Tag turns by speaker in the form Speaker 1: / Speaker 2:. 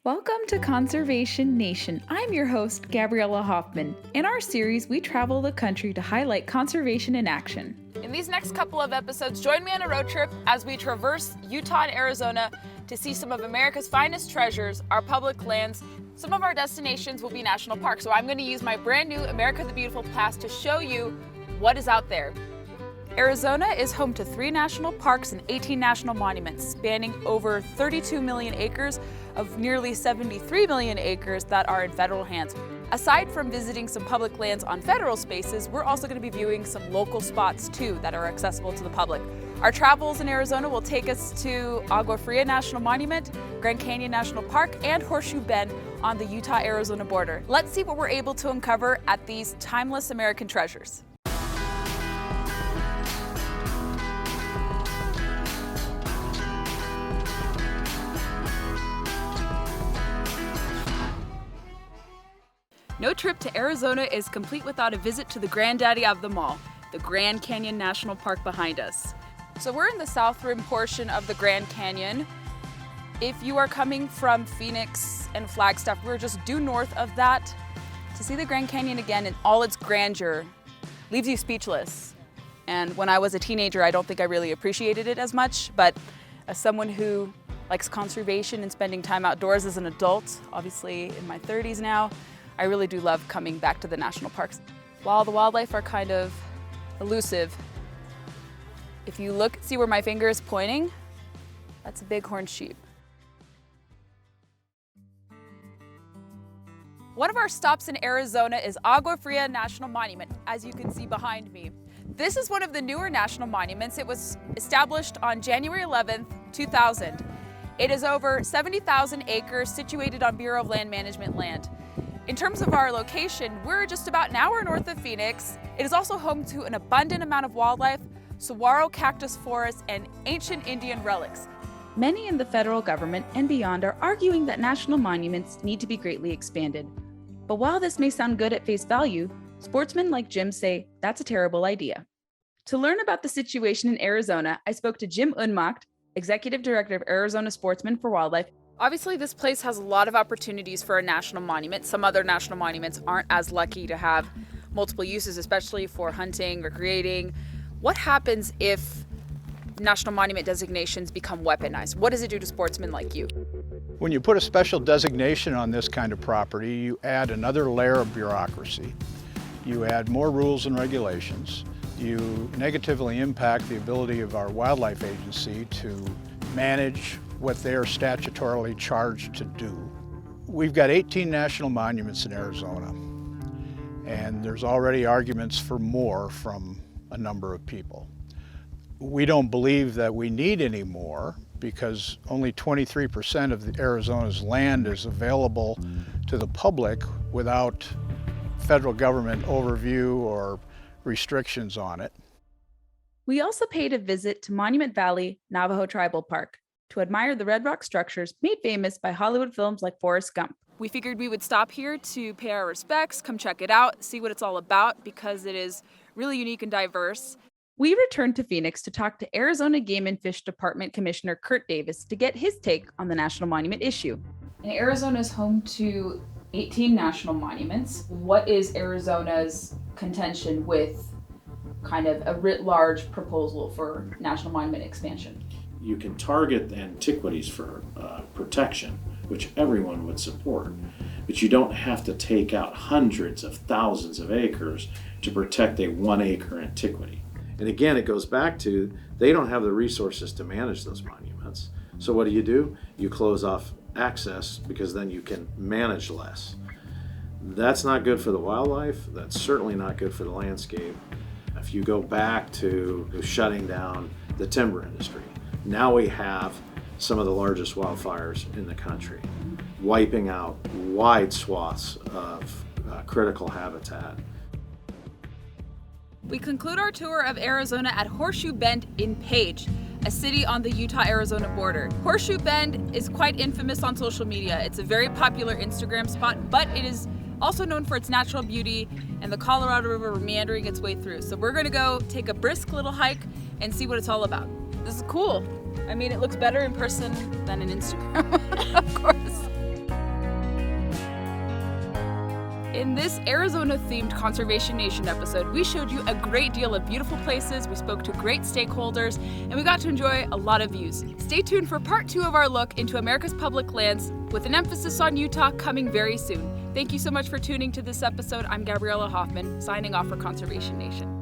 Speaker 1: Welcome to Conservation Nation. I'm your host, Gabriella Hoffman. In our series, we travel the country to highlight conservation in action.
Speaker 2: In these next couple of episodes, join me on a road trip as we traverse Utah and Arizona to see some of America's finest treasures, our public lands. Some of our destinations will be national parks, so I'm going to use my brand new America the Beautiful Pass to show you what is out there. Arizona is home to 3 national parks and 18 national monuments, spanning over 32 million acres of nearly 73 million acres that are in federal hands. Aside from visiting some public lands on federal spaces, we're also going to be viewing some local spots too that are accessible to the public. Our travels in Arizona will take us to Agua Fria National Monument, Grand Canyon National Park, and Horseshoe Bend on the Utah-Arizona border. Let's see what we're able to uncover at these timeless American treasures. No trip to Arizona is complete without a visit to the granddaddy of them all, the Grand Canyon National Park behind us. So we're in the south rim portion of the Grand Canyon. If you are coming from Phoenix and Flagstaff, we're just due north of that. To see the Grand Canyon again in all its grandeur leaves you speechless. And when I was a teenager, I don't think I really appreciated it as much, but as someone who likes conservation and spending time outdoors as an adult, obviously in my 30s now, I really do love coming back to the national parks. While the wildlife are kind of elusive, if you look, see where my finger is pointing, that's a bighorn sheep. One of our stops in Arizona is Agua Fria National Monument, as you can see behind me. This is one of the newer national monuments. It was established on January 11th, 2000. It is over 70,000 acres situated on Bureau of Land Management land. In terms of our location, we're just about an hour north of Phoenix. It is also home to an abundant amount of wildlife, saguaro cactus forests, and ancient Indian relics.
Speaker 1: Many in the federal government and beyond are arguing that national monuments need to be greatly expanded. But while this may sound good at face value, sportsmen like Jim say that's a terrible idea. To learn about the situation in Arizona, I spoke to Jim Unmacht, Executive Director of Arizona Sportsmen for Wildlife.
Speaker 2: Obviously, this place has a lot of opportunities for a national monument. Some other national monuments aren't as lucky to have multiple uses, especially for hunting or creating. What happens if national monument designations become weaponized? What does it do to sportsmen like you?
Speaker 3: When you put a special designation on this kind of property, you add another layer of bureaucracy. You add more rules and regulations. You negatively impact the ability of our wildlife agency to manage what they are statutorily charged to do. We've got 18 national monuments in Arizona, and there's already arguments for more from a number of people. We don't believe that we need any more because only 23% of Arizona's land is available to the public without federal government overview or restrictions on it.
Speaker 1: We also paid a visit to Monument Valley Navajo Tribal Park to admire the red rock structures made famous by Hollywood films like Forrest Gump.
Speaker 2: We figured we would stop here to pay our respects, come check it out, see what it's all about, because it is really unique and diverse.
Speaker 1: We returned to Phoenix to talk to Arizona Game and Fish Department Commissioner Kurt Davis to get his take on the national monument issue. And Arizona is home to 18 national monuments. What is Arizona's contention with kind of a writ large proposal for national monument expansion?
Speaker 4: You can target antiquities for protection, which everyone would support, but you don't have to take out hundreds of thousands of acres to protect a 1 acre antiquity. And again, it goes back to they don't have the resources to manage those monuments. So what do? You close off access because then you can manage less. That's not good for the wildlife. That's certainly not good for the landscape. If you go back to shutting down the timber industry, now we have some of the largest wildfires in the country, wiping out wide swaths of critical habitat.
Speaker 2: We conclude our tour of Arizona at Horseshoe Bend in Page, a city on the Utah-Arizona border. Horseshoe Bend is quite infamous on social media. It's a very popular Instagram spot, but it is also known for its natural beauty and the Colorado River meandering its way through. So we're gonna go take a brisk little hike and see what it's all about. This is cool. I mean, it looks better in person than in Instagram, of course. In this Arizona-themed Conservation Nation episode, we showed you a great deal of beautiful places, we spoke to great stakeholders, and we got to enjoy a lot of views. Stay tuned for part 2 of our look into America's public lands, with an emphasis on Utah coming very soon. Thank you so much for tuning to this episode. I'm Gabriella Hoffman, signing off for Conservation Nation.